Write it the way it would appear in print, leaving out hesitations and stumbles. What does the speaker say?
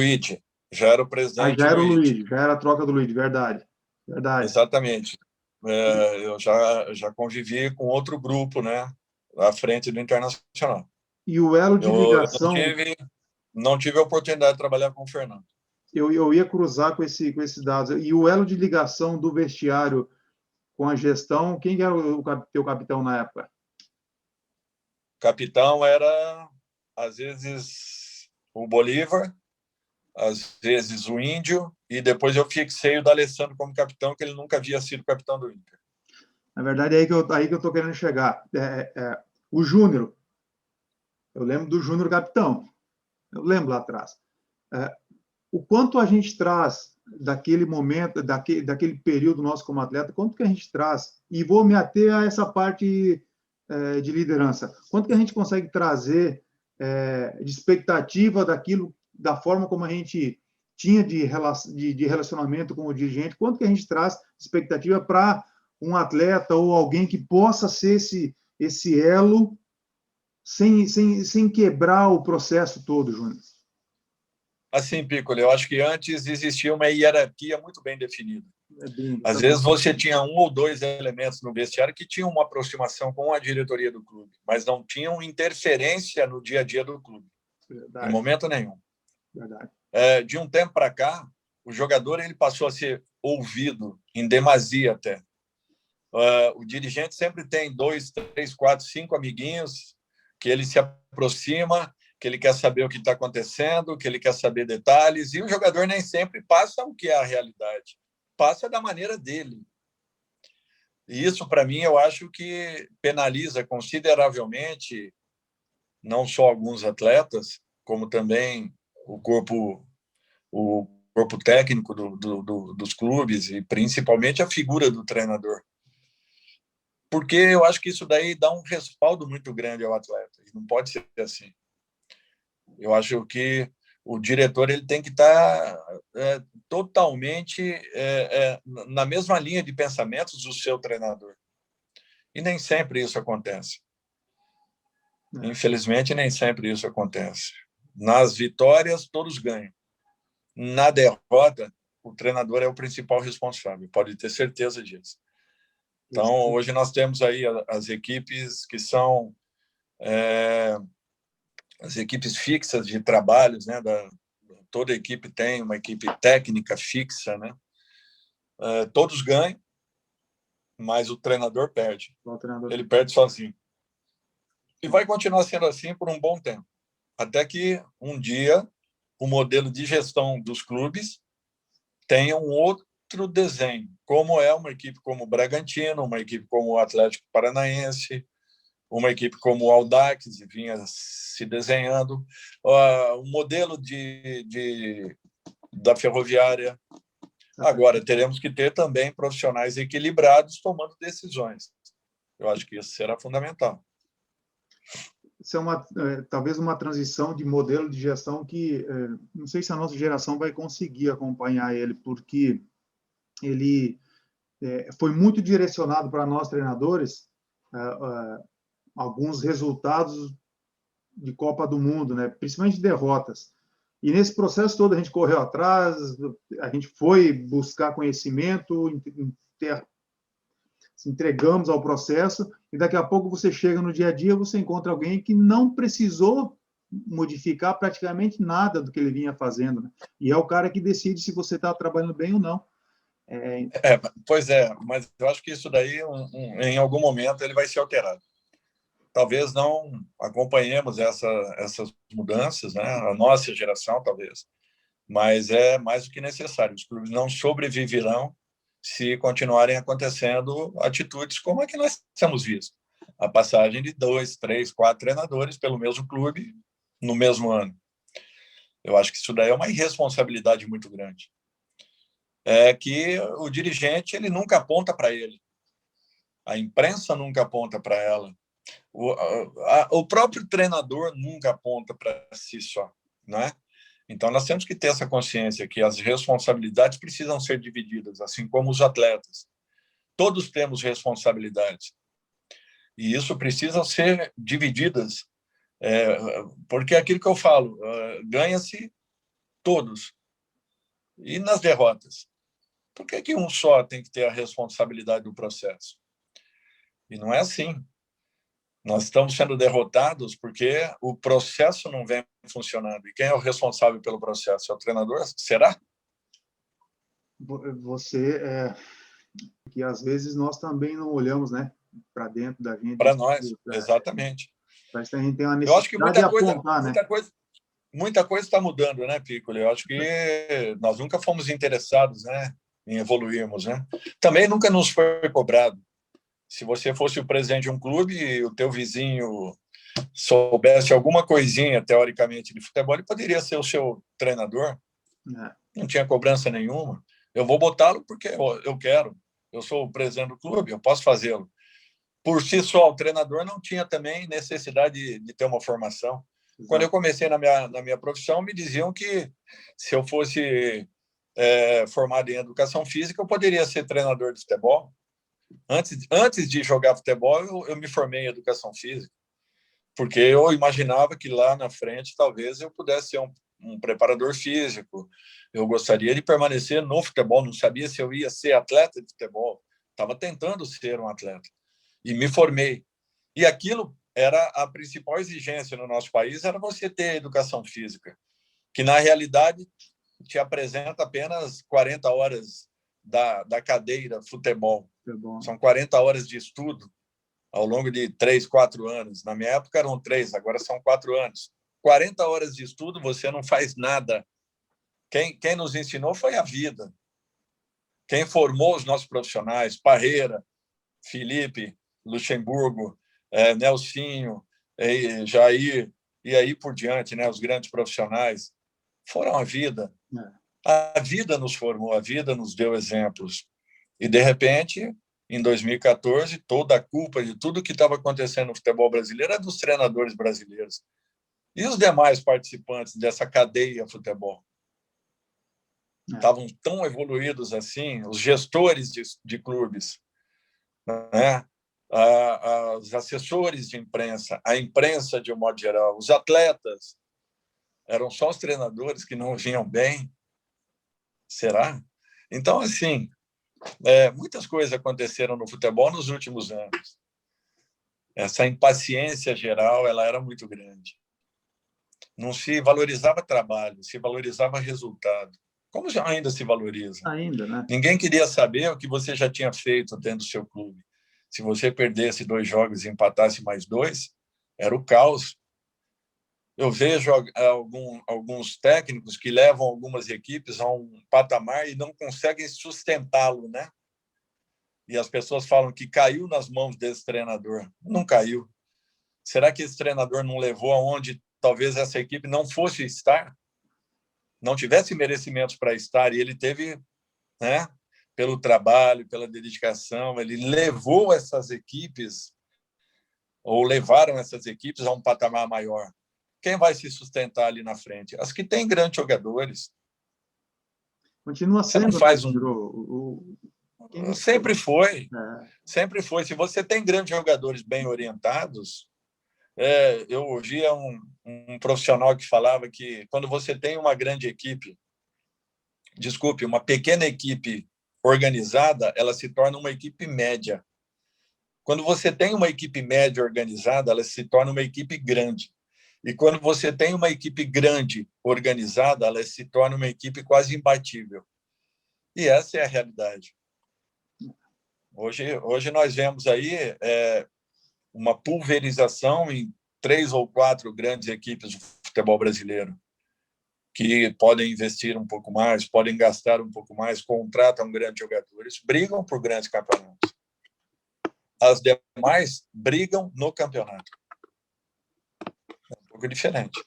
Luigi, já era o Aí presidente já era o Luigi. Luigi, já era a troca do Luigi, verdade. Verdade. Exatamente. Eu já convivi com outro grupo, né, à frente do Internacional. E o elo de Eu ligação, não tive a oportunidade de trabalhar com o Fernando. eu ia cruzar com esses dados. E o elo de ligação do vestiário com a gestão, quem era o teu capitão na época? Capitão era, às vezes, o Bolívar, às vezes o Índio, e depois eu fixei o D'Alessandro como capitão, que ele nunca havia sido capitão do Inter. Na verdade, é aí que eu estou querendo chegar. O Júnior, eu lembro do Júnior capitão, eu lembro lá atrás. O quanto a gente traz daquele momento, daquele período nosso como atleta, quanto que a gente traz, e vou me ater a essa parte de liderança, quanto que a gente consegue trazer de expectativa daquilo, da forma como a gente tinha de relacionamento com o dirigente, quanto que a gente traz de expectativa para um atleta ou alguém que possa ser esse elo sem quebrar o processo todo, Júnior? Assim, Piccolo, eu acho que antes existia uma hierarquia muito bem definida. Bem, Às vezes você tinha um ou dois elementos no vestiário que tinham uma aproximação com a diretoria do clube, mas não tinham interferência no dia a dia do clube, verdade, em momento nenhum. Verdade. De um tempo para cá, o jogador ele passou a ser ouvido em demasia até. O dirigente sempre tem 2, 3, 4, 5 amiguinhos que ele se aproxima, que ele quer saber o que está acontecendo, que ele quer saber detalhes, e o jogador nem sempre passa o que é a realidade, passa da maneira dele. E isso, para mim, eu acho que penaliza consideravelmente não só alguns atletas, como também o corpo técnico dos clubes e principalmente a figura do treinador. Porque eu acho que isso daí dá um respaldo muito grande ao atleta. E não pode ser assim. Eu acho que o diretor ele tem que estar totalmente na mesma linha de pensamentos do seu treinador. E nem sempre isso acontece. Infelizmente, nem sempre isso acontece. Nas vitórias, todos ganham. Na derrota, o treinador é o principal responsável, pode ter certeza disso. Então, hoje nós temos aí as equipes que são as equipes fixas de trabalhos, né? Toda equipe tem uma equipe técnica fixa, né? Todos ganham, mas o treinador perde. Ele perde sozinho. E vai continuar sendo assim por um bom tempo. Até que, um dia, o modelo de gestão dos clubes tenha um outro desenho, como é uma equipe como o Bragantino, uma equipe como o Atlético Paranaense, uma equipe como o Audax vinha se desenhando, o modelo da Ferroviária. Agora, teremos que ter também profissionais equilibrados tomando decisões. Eu acho que isso será fundamental. Isso é talvez uma transição de modelo de gestão que não sei se a nossa geração vai conseguir acompanhar ele, porque ele foi muito direcionado para nós treinadores alguns resultados de Copa do Mundo, né? Principalmente derrotas. E nesse processo todo a gente correu atrás, a gente foi buscar conhecimento, se entregamos ao processo, e daqui a pouco você chega no dia a dia, você encontra alguém que não precisou modificar praticamente nada do que ele vinha fazendo, né? E é o cara que decide se você está trabalhando bem ou não. Pois é, mas eu acho que isso daí, em algum momento, ele vai ser alterado. Talvez não acompanhemos essas mudanças, né? A nossa geração, talvez, mas é mais do que necessário. Os clubes não sobreviverão se continuarem acontecendo atitudes como a que nós temos visto. A passagem de 2, 3, 4 treinadores pelo mesmo clube no mesmo ano. Eu acho que isso daí é uma irresponsabilidade muito grande. É que o dirigente ele nunca aponta para ele. A imprensa nunca aponta para ela. O próprio treinador nunca aponta para si só, né? Então, nós temos que ter essa consciência que as responsabilidades precisam ser divididas, assim como os atletas. Todos temos responsabilidades. E isso precisa ser divididas, porque é aquilo que eu falo, ganha-se todos. E nas derrotas? Por que um só tem que ter a responsabilidade do processo? E não é assim. Nós estamos sendo derrotados porque o processo não vem funcionando. E quem é o responsável pelo processo? É o treinador? Será? Você, que às vezes nós também não olhamos, né, para dentro da gente. Para nós, exatamente. Parece que a gente tem uma Eu acho que necessidade de apontar, né? Muita coisa está mudando, né, Piccoli? Eu acho que nós nunca fomos interessados, né, em evoluirmos, né? Também nunca nos foi cobrado. Se você fosse o presidente de um clube e o teu vizinho soubesse alguma coisinha, teoricamente, de futebol, ele poderia ser o seu treinador. Não tinha cobrança nenhuma. Eu vou botá-lo porque eu quero. Eu sou o presidente do clube, eu posso fazê-lo. Por si só, o treinador não tinha também necessidade de ter uma formação. Exato. Quando eu comecei na minha profissão, me diziam que se eu fosse formado em educação física, eu poderia ser treinador de futebol. Antes de jogar futebol, eu me formei em educação física, porque eu imaginava que lá na frente talvez eu pudesse ser um preparador físico. Eu gostaria de permanecer no futebol, não sabia se eu ia ser atleta de futebol, estava tentando ser um atleta e me formei. E aquilo era a principal exigência no nosso país, era você ter educação física, que na realidade te apresenta apenas 40 horas da cadeira futebol. São 40 horas de estudo ao longo de 3, 4 anos. Na minha época eram 3, agora são 4 anos. 40 horas de estudo, você não faz nada. Quem nos ensinou foi a vida. Quem formou os nossos profissionais, Parreira, Felipe, Luxemburgo, Nelsinho, Jair, e aí por diante, né, os grandes profissionais, foram a vida. A vida nos formou, a vida nos deu exemplos. E, de repente, em 2014, toda a culpa de tudo que estava acontecendo no futebol brasileiro era dos treinadores brasileiros. E os demais participantes dessa cadeia futebol? Estavam tão evoluídos assim, os gestores de clubes, né? Os assessores de imprensa, a imprensa de um modo geral, os atletas, eram só os treinadores que não vinham bem? Será? Então, assim, muitas coisas aconteceram no futebol nos últimos anos. Essa impaciência geral, ela era muito grande. Não se valorizava trabalho, se valorizava resultado. Como ainda se valoriza? Ainda, né? Ninguém queria saber o que você já tinha feito dentro do seu clube. Se você perdesse 2 jogos e empatasse mais 2, era o caos. Eu vejo alguns técnicos que levam algumas equipes a um patamar e não conseguem sustentá-lo, né? E as pessoas falam que caiu nas mãos desse treinador. Não caiu. Será que esse treinador não levou aonde talvez essa equipe não fosse estar? Não tivesse merecimentos para estar, e ele teve, né, pelo trabalho, pela dedicação, ele levou essas equipes, ou levaram essas equipes a um patamar maior. Quem vai se sustentar ali na frente? As que têm grandes jogadores. Continua sendo, você não faz Sempre foi. Sempre foi. Se você tem grandes jogadores bem orientados, eu ouvia um profissional que falava que quando você tem uma grande equipe, uma pequena equipe organizada, ela se torna uma equipe média. Quando você tem uma equipe média organizada, ela se torna uma equipe grande. E quando você tem uma equipe grande organizada, ela se torna uma equipe quase imbatível. E essa é a realidade. Hoje nós vemos aí uma pulverização em 3 ou 4 grandes equipes do futebol brasileiro, que podem investir um pouco mais, podem gastar um pouco mais, contratam grandes jogadores, brigam por grandes campeonatos. As demais brigam no campeonato. É um pouco diferente.